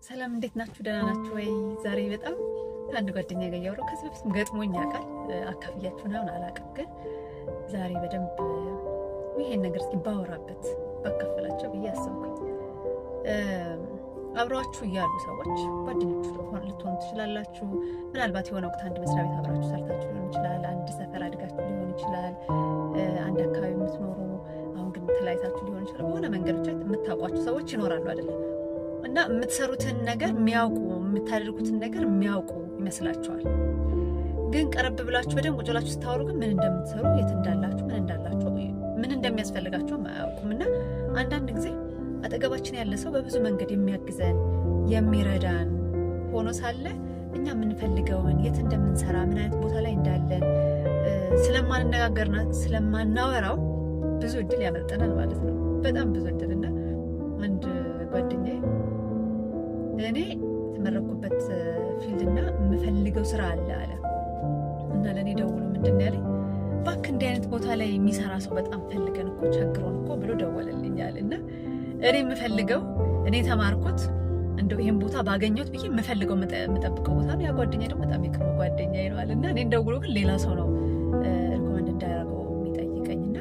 ሰላም እንዴት ናችሁ? ደህና ናችሁ ወይ? ዛሬ በጣም ከአንድ ጓደኛ ጋር እያወራሁ ከዚህ በፊት ገጥሞኝ ያውቃል። አካፍያችሁ ነው አላውቅም፣ ግን ዛሬ በደንብ ይሄን ነገር እስኪ ባወራበት ባካፈላቸው ብዬ አሰብኩኝ። አብረዋችሁ እያሉ ሰዎች ጓደኞቹ ልትሆኑ ትችላላችሁ። ምናልባት የሆነ ወቅት አንድ መስሪያ ቤት አብራችሁ ሰርታችሁ ሊሆን ይችላል። አንድ ሰፈር አድጋችሁ ሊሆን ይችላል። አንድ አካባቢ የምትኖሩ አሁን ግን ተለያይታችሁ ሊሆን ይችላል። በሆነ መንገድ ብቻ የምታውቋቸው ሰዎች ይኖራሉ አይደለም? እና የምትሰሩትን ነገር የሚያውቁ የምታደርጉትን ነገር የሚያውቁ ይመስላችኋል። ግን ቀረብ ብላችሁ በደንብ ቁጭ ብላችሁ ስታወሩ ግን ምን እንደምትሰሩ፣ የት እንዳላችሁ፣ ምን እንደሚያስፈልጋችሁ አያውቁም። እና አንዳንድ ጊዜ አጠገባችን ያለ ሰው በብዙ መንገድ የሚያግዘን የሚረዳን ሆኖ ሳለ እኛ የምንፈልገውን የት እንደምንሰራ ምን አይነት ቦታ ላይ እንዳለን ስለማንነጋገርና ስለማናወራው ብዙ እድል ያመልጠናል ማለት ነው። በጣም ብዙ እድል። እና አንድ ጓደኛዬ እኔ የተመረኩበት ፊልድና የምፈልገው ስራ አለ አለ እና ለእኔ ደውሎ ምንድን ያለኝ እባክህ እንዲህ አይነት ቦታ ላይ የሚሰራ ሰው በጣም ፈልገን እኮ ቸግሮን እኮ ብሎ ደወለልኛል። እና እኔ የምፈልገው እኔ ተማርኩት እንደው ይሄን ቦታ ባገኘሁት ብዬ የምፈልገው የምጠብቀው ቦታ ነው። ያ ጓደኛ ደግሞ በጣም የቅርብ ጓደኛ ይለዋል። እና እኔን ደውሎ ግን ሌላ ሰው ነው ሪኮመንድ እንዳያደርገው የሚጠይቀኝና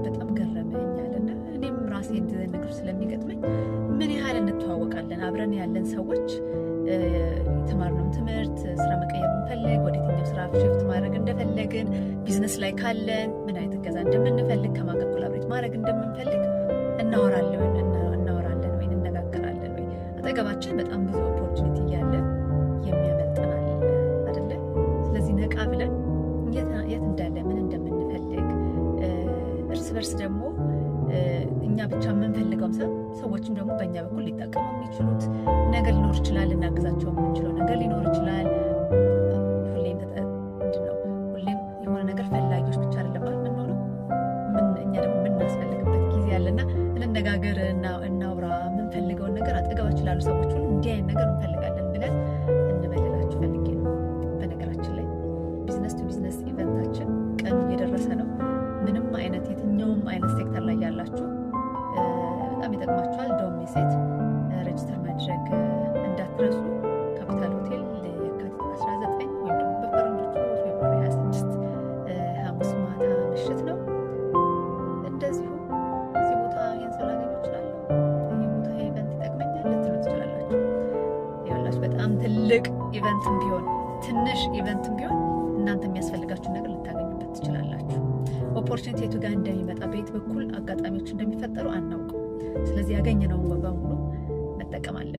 በጣም ገረመኛል። እና እኔም ራሴ እንደዚህ ነገር ስለሚገጥመኝ ምን ያህል እንተዋወቃለን አብረን ያለን ሰዎች የተማርነውን ትምህርት ስራ መቀየር ብንፈልግ ወደ የትኛው ስራ ሽፍት ማድረግ እንደፈለግን ቢዝነስ ላይ ካለን ምን አይነት እገዛ እንደምንፈልግ ከማን ጋር ኮላቦሬት ማድረግ እንደምንፈልግ እናወራለን ወይ እንነጋገራለን ወይ። አጠገባችን በጣም ብዙ ኦፖርቹኒቲ እያለ የሚያመልጠናል አይደለ? ስለዚህ ነቃ ብለን የት እንዳለ ምን እንደምንፈልግ እርስ በርስ ደግሞ እኛ ብቻ የምንፈልገው ሰዎችም ደግሞ በእኛ በኩል ሊጠቀሙ የሚችሉት ነገር ሊኖር ይችላል። እናግዛቸው የምንችለው ነገር ሊኖር ይችላል። ሁሌም የሆነ ነገር ፈላጊዎች ብቻ አይደለም የምንሆነው። እኛ ደግሞ የምናስፈልግበት ጊዜ አለና እንነጋገር፣ እናውራ። የምንፈልገውን ነገር አጠገባችን ላሉ ሰዎች ሁሉ እንዲህ አይነት ነገር እንፈልጋለን ብለን እንበልላችሁ ፈልጌ ነው። በነገራችን ላይ ቢዝነስ ቱ ቢዝነስ ኢቨንታችን ቀኑ እየደረሰ ነው። ምንም አይነት የትኛውም አይነት ሴክተር ላይ ያላችሁ በጣም ይጠቅማችኋል። ዶሜ ሴት ሬጅስተር ማድረግ እንዳትረሱ። ካፒታል ሆቴል የካቲት 19 ወይም ደግሞ በፈረንጆቹ ፌብሩዋሪ 26 ሐሙስ ማታ ምሽት ነው። እንደዚሁ እዚህ ቦታ ይህን ሰው ላገኘ እችላለሁ፣ ይህ ቦታ ኢቨንት ይጠቅመኛል ልትሉ ትችላላችሁ። ይኸውላችሁ በጣም ትልቅ ኢቨንትም ቢሆን ትንሽ ኢቨንትም ቢሆን እናንተ የሚያስፈልጋችሁ ነገር ልታገኙበት ትችላላችሁ። ኦፖርቹኒቲ የቱ ጋር እንደሚመጣ በየት በኩል አጋጣሚዎች እንደሚፈጠሩ አናውቅም። ስለዚህ ያገኘነውን በሙሉ መጠቀም አለ